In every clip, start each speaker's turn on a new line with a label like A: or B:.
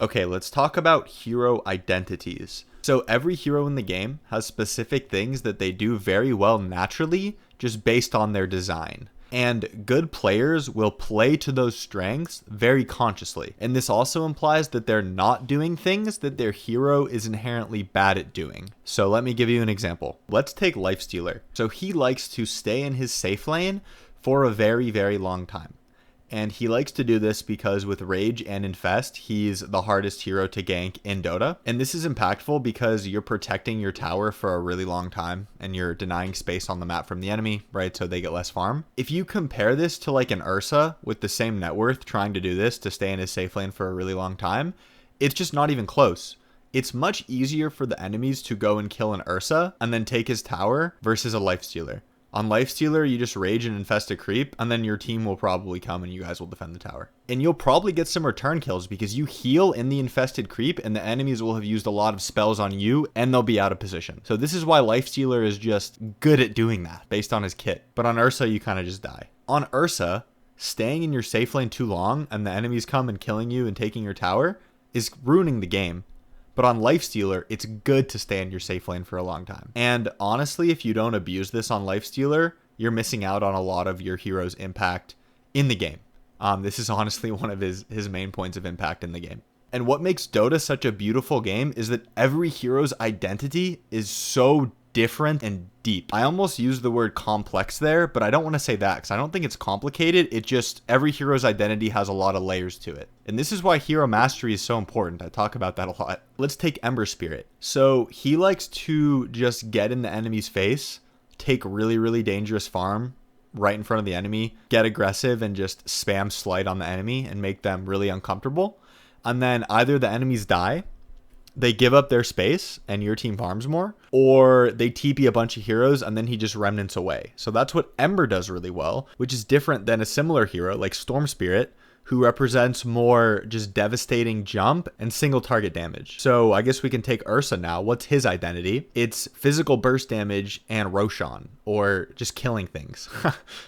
A: Okay, let's talk about hero identities. So every hero in the game has specific things that they do very well naturally, just based on their design. And good players will play to those strengths very consciously. And this also implies that they're not doing things that their hero is inherently bad at doing. So let me give you an example. Let's take Lifestealer. So he likes to stay in his safe lane for a very, very long time. And he likes to do this because with Rage and Infest, he's the hardest hero to gank in Dota. And this is impactful because you're protecting your tower for a really long time and you're denying space on the map from the enemy, right? So they get less farm. If you compare this to like an Ursa with the same net worth trying to do this to stay in his safe lane for a really long time, it's just not even close. It's much easier for the enemies to go and kill an Ursa and then take his tower versus a Lifestealer. On Lifestealer, you just rage and infest a creep, and then your team will probably come and you guys will defend the tower. And you'll probably get some return kills because you heal in the infested creep and the enemies will have used a lot of spells on you and they'll be out of position. So this is why Lifestealer is just good at doing that based on his kit. But on Ursa, you kind of just die. On Ursa, staying in your safe lane too long and the enemies come and killing you and taking your tower is ruining the game. But on Lifestealer, it's good to stay in your safe lane for a long time. And honestly, if you don't abuse this on Lifestealer, you're missing out on a lot of your hero's impact in the game. This is honestly one of his main points of impact in the game. And what makes Dota such a beautiful game is that every hero's identity is so different and deep. I almost use the word complex there, but I don't want to say that because I don't think it's complicated. It just, every hero's identity has a lot of layers to it. And this is why hero mastery is so important. I talk about that a lot. Let's take Ember Spirit. So he likes to just get in the enemy's face, take really, really dangerous farm right in front of the enemy, get aggressive and just spam slight on the enemy and make them really uncomfortable. And then either the enemies die, they give up their space and your team farms more, or they TP a bunch of heroes and then he just remnants away. So that's what Ember does really well, which is different than a similar hero like Storm Spirit, who represents more just devastating jump and single target damage. So I guess we can take Ursa now. What's his identity? It's physical burst damage and Roshan, or just killing things.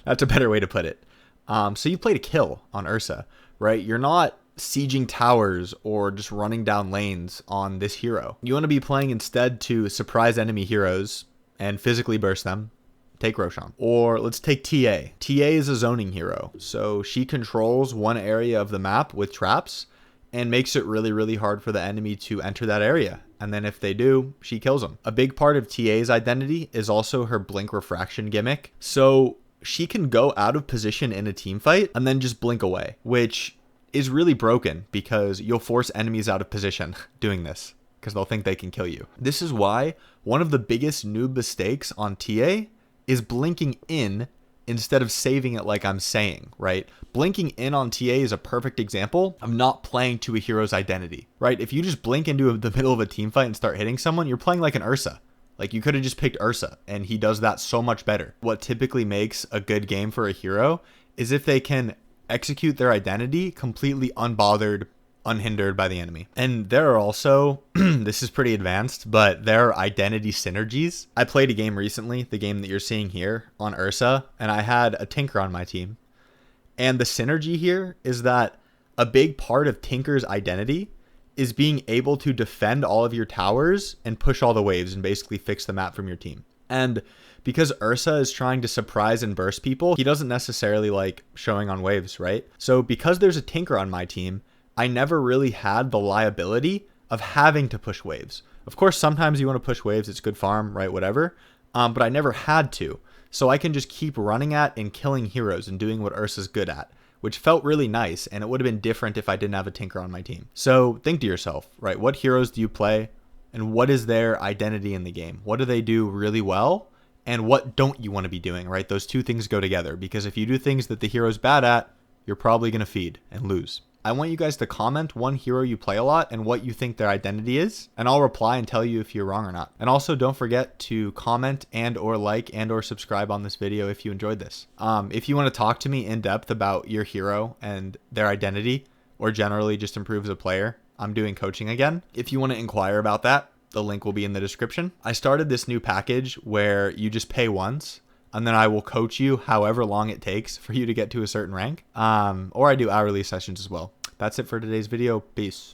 A: That's a better way to put it. So you play to kill on Ursa, right? You're not sieging towers or just running down lanes on this hero. You want to be playing instead to surprise enemy heroes and physically burst them. Take Roshan. Or let's take TA. TA is a zoning hero. So she controls one area of the map with traps and makes it really, really hard for the enemy to enter that area. And then if they do, she kills them. A big part of TA's identity is also her blink refraction gimmick. So she can go out of position in a team fight and then just blink away, which is really broken because you'll force enemies out of position doing this because they'll think they can kill you. This is why one of the biggest noob mistakes on TA is blinking in instead of saving it like I'm saying, right? Blinking in on TA is a perfect example of not playing to a hero's identity, right? If you just blink into the middle of a team fight and start hitting someone, you're playing like an Ursa. Like you could have just picked Ursa and he does that so much better. What typically makes a good game for a hero is if they can execute their identity completely unbothered, unhindered by the enemy. And there are also, this is pretty advanced, but there are identity synergies. I played a game recently, the game that you're seeing here on Ursa, and I had a Tinker on my team. And the synergy here is that a big part of Tinker's identity is being able to defend all of your towers and push all the waves and basically fix the map from your team. And because Ursa is trying to surprise and burst people, he doesn't necessarily like showing on waves, right? So because there's a Tinker on my team, I never really had the liability of having to push waves. Of course, sometimes you want to push waves. It's good farm, right? Whatever. But I never had to. So I can just keep running at and killing heroes and doing what Ursa's good at, which felt really nice. And it would have been different if I didn't have a Tinker on my team. So think to yourself, right? What heroes do you play? And what is their identity in the game? What do they do really well? And what don't you want to be doing, right? Those two things go together because if you do things that the hero's bad at, you're probably going to feed and lose. I want you guys to comment one hero you play a lot and what you think their identity is, and I'll reply and tell you if you're wrong or not. And also don't forget to comment and or like and or subscribe on this video if you enjoyed this. If you want to talk to me in depth about your hero and their identity or generally just improve as a player, I'm doing coaching again. If you want to inquire about that, the link will be in the description. I started this new package where you just pay once and then I will coach you however long it takes for you to get to a certain rank. Or I do hourly sessions as well. That's it for today's video. Peace.